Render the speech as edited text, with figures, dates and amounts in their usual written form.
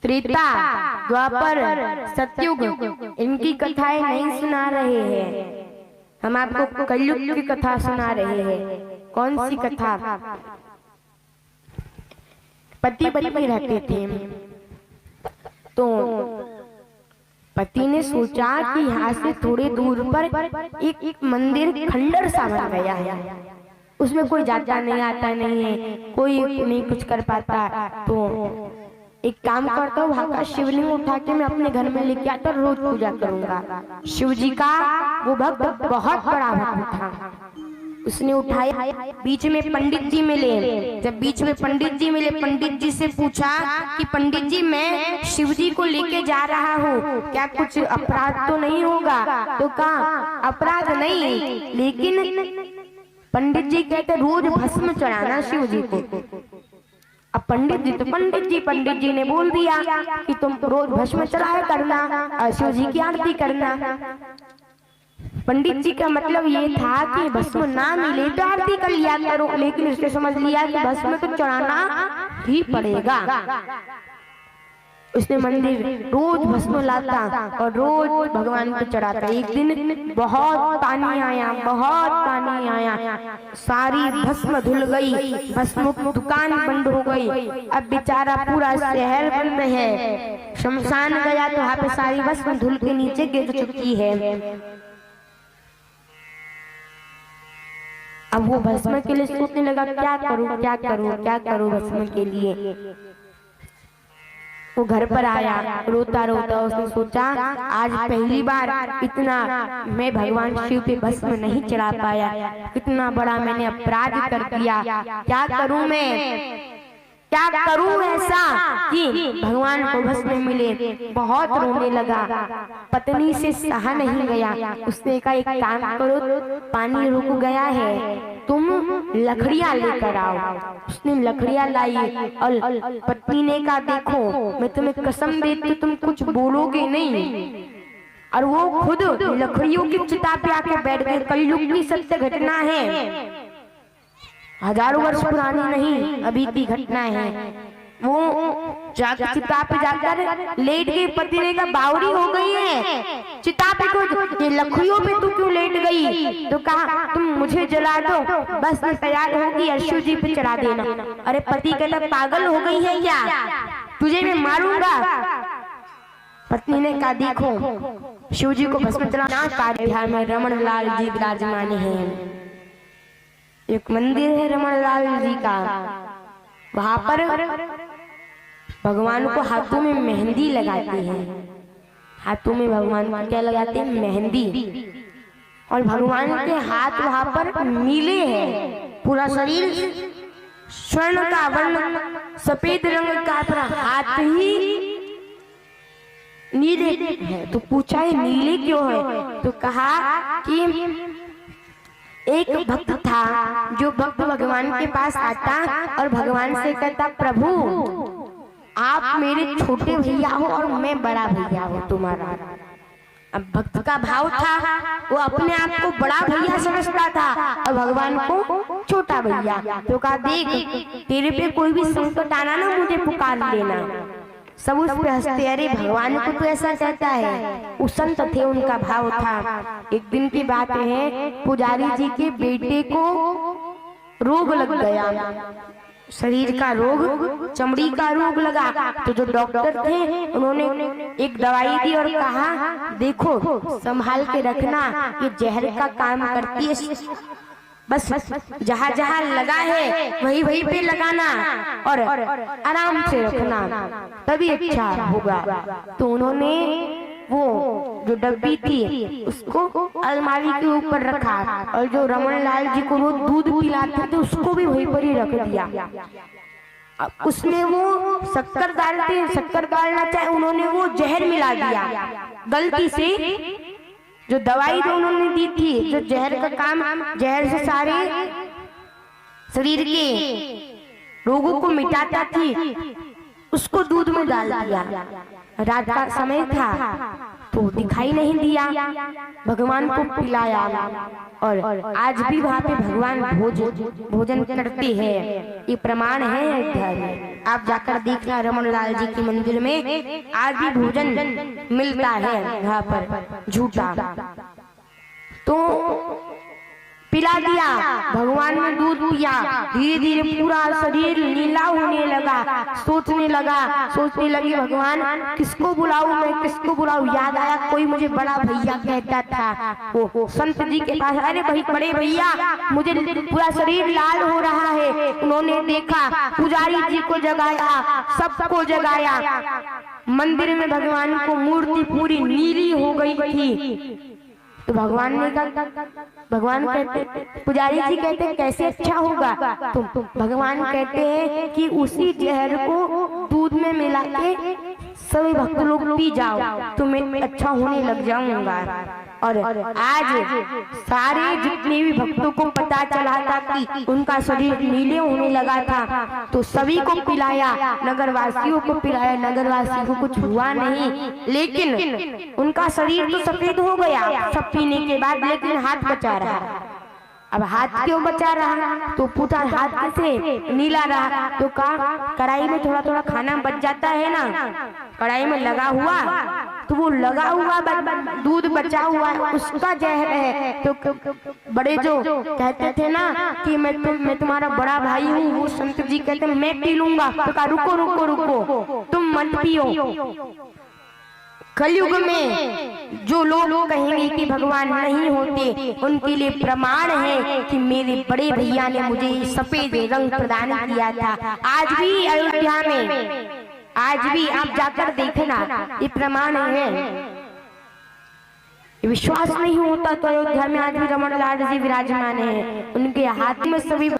त्रेता, द्वापर, सतयुग इनकी कथाएं नहीं सुना रहे हैं। हम आपको कलयुग की कथा सुना रहे हैं। कौन सी कथा? पति पत्नी रहते थे, तो पति ने सोचा कि यहाँ से थोड़े दूर पर एक मंदिर खंडर सा बन गया है, उसमें कोई जाता नहीं आता नहीं है, कोई नहीं कुछ कर पाता, तो एक काम करता हूँ, वहाँ का शिवलिंग उठा के मैं अपने घर में लेके आता, रोज पूजा करूंगा। शिव जी का वो भक्त बहुत बड़ा भक्त था, उसने उठाया, बीच में पंडित जी मिले। जब बीच में पंडित जी मिले, पंडित जी से पूछा कि पंडित जी मैं शिव जी को लेके जा रहा हूँ, क्या कुछ अपराध तो नहीं होगा? तो कहा अपराध नहीं, लेकिन पंडित जी कहते रोज भस्म चढ़ाना शिव जी को। अब पंडित जी ने बोल दिया कि तुम रोज भस्म चढ़ाया करना और शिव जी की आरती करना। पंडित जी का मतलब ये था कि भस्म ना मिले तो आरती कर लिया करो, लेकिन उसने समझ लिया कि भस्म तो चढ़ाना ही पड़ेगा। उसने मंदिर रोज भस्म लाता और रोज भगवान को चढ़ाता। एक दिन बहुत पानी आया, सारी भस्म धुल गई, भस्म की दुकान बंद हो गई। अब बेचारा पूरा शहर बंद है, शमशान गया तो वहाँ पे सारी भस्म धुल के नीचे गिर चुकी है। अब वो भस्म के लिए सोचने लगा, क्या करूं भस्म के लिए। वो घर पर आया, रोता उसने सोचा आज पहली बार इतना मैं भगवान शिव पे भस्म नहीं चढ़ा पाया, कितना बड़ा मैंने अपराध कर दिया, क्या करूं मैं, क्या करूं ऐसा कि भगवान को भस्म मिले। बहुत रोने लगा, पत्नी से सहा नहीं गया। उसने कहा एक काम करो, पानी रुक गया है, तुम लकड़ियां लेकर आओ। उसने लकड़ियां लाई और पत्नी ने कहा देखो मैं तुम्हें कसम देती हूं तुम कुछ बोलोगे नहीं। और वो खुद लकड़ियों की चिता पे आके बैठ गए। कलयुग की सत्य घटना है, हजारों वर्ष पुरानी नहीं, अभी की घटना है। वो चिता पे जाकर लेट गई। पति ने कहा बावरी हो गई है, चिता पे को ये लकड़ियों पे तू क्यों लेट गई? तो कहा तुम मुझे जला दो, बस मैं तैयार होगी और शिव जी पे चढ़ा देना। अरे पति कहता पागल हो गई है क्या, तुझे मैं मारूंगा। पत्नी ने कहा देखो शिव जी को भस्म चढ़ाना कार्य में रमन लाल जी विराजमान है। एक मंदिर है रमन लाल जी का, वहां पर भगवान को हाथों में मेहंदी लगाते हैं। हाथों में भगवान को क्या लगाते हैं? मेहंदी। और भगवान के हाथ वहां पर नीले हैं, पूरा शरीर स्वर्ण का वर्ण सफेद रंग का, पूरा हाथ ही नीले है। तो पूछा है नीले क्यों है? तो कहा कि एक भक्त था जो भक्त भगवान के पास आता और भगवान से कहता प्रभु आप मेरे छोटे भैया हो और मैं बड़ा भैया हूँ तुम्हारा। अब भक्त का भाव था, वो अपने आप को बड़ा भैया समझता था और भगवान को छोटा भैया। तो कहा देख तेरे पे कोई भी संकट आना ना मुझे पुकार लेना। सब उस पे हंसते, अरे भगवान को तो ऐसा कहता है। उस संत थे, उनका भाव था। एक दिन की बात है, पुजारी जी के बेटे को रोग लग गया, शरीर का रोग, चमड़ी का रोग लगा। तो जो डॉक्टर थे उन्होंने एक दवाई दी और कहा देखो संभाल के रखना, ये जहर का काम करती है, बस जहाँ जहाँ लगा है वही वही पे लगाना और आराम से रखना, तभी अच्छा होगा। तो उन्होंने वो जो डब्बी थी उसको अलमारी के ऊपर रखा और जो रमन लाल जी को वो दूध पिलाते थे उसको भी वहीं पर ही रख दिया। अब उसमें वो शक्कर डालना चाहे, उन्होंने वो जहर मिला दिया गलती से। जो दवाई जो उन्होंने दी थी, जो जहर का काम, जहर से सारे शरीर के रोगों को मिटाता थी, उसको दूध में डाल दिया। रात का समय था तो दिखाई नहीं दिया, भगवान को पिलाया। और आज भी वहाँ पे भगवान भोजन करते हैं, ये प्रमाण है अयोध्या में। आप जाकर देखना रमन लाल जी के मंदिर में आज भी भोजन मिलता है वहाँ पर झूठा। तो पिला दिया, भगवान ने दूध पिया, धीरे धीरे पूरा शरीर नीला होने लगा। सोचने लगी भगवान किसको बुलाऊं मैं, किसको बुलाऊं। याद आया कोई मुझे बड़ा भैया कहता था, वो संत जी के पास। अरे भाई बड़े भैया मुझे पूरा शरीर लाल हो रहा है। उन्होंने देखा, पुजारी जी को जगाया, सबको जगाया। मंदिर में भगवान को मूर्ति पूरी नीली हो गई थी। तो भगवान ने कहा, भगवान कहते, पुजारी जी कहते कैसे अच्छा होगा। तो भगवान कहते हैं कि उसी जहर को दूध में मिला के सभी भक्त लोग पी जाओ तो मैं अच्छा होने लग जाऊंगा। और आज सारे जितने भी भक्तों को पता चला था कि उनका शरीर नीले होने लगा था तो सभी को पिलाया, नगरवासियों को पिलाया। नगरवासियों को कुछ हुआ नहीं, लेकिन उनका शरीर तो सफेद हो गया सब पीने के बाद, लेकिन हाथ बचा रहा। अब हाथ क्यों बचा रहा, तो पूछा हाथ से नीला रहा। तो कहा कढ़ाई में थोड़ा थोड़ा खाना बच जाता है ना, कढ़ाई में लगा हुआ तो वो लगा हुआ दूध बचा हुआ है, उसका जहर है। तो बड़े जो कहते थे ना कि मैं तुम्हारा बड़ा भाई हूँ, वो संत जी कहते मैं पी लूंगा। तो कहा रुको रुको रुको, तुम मत पियो। कलयुग में जो लोग कहेंगे कि भगवान नहीं होते, उनके लिए प्रमाण है कि मेरे बड़े भैया ने मुझे सफेद रंग प्रदान किया था। आज भी अयोध्या में, आज भी आप जाकर देखना, ये प्रमाण है। विश्वास नहीं होता तो अयोध्या में आज भी रमन लाल जी विराजमान है, उनके हाथ में सभी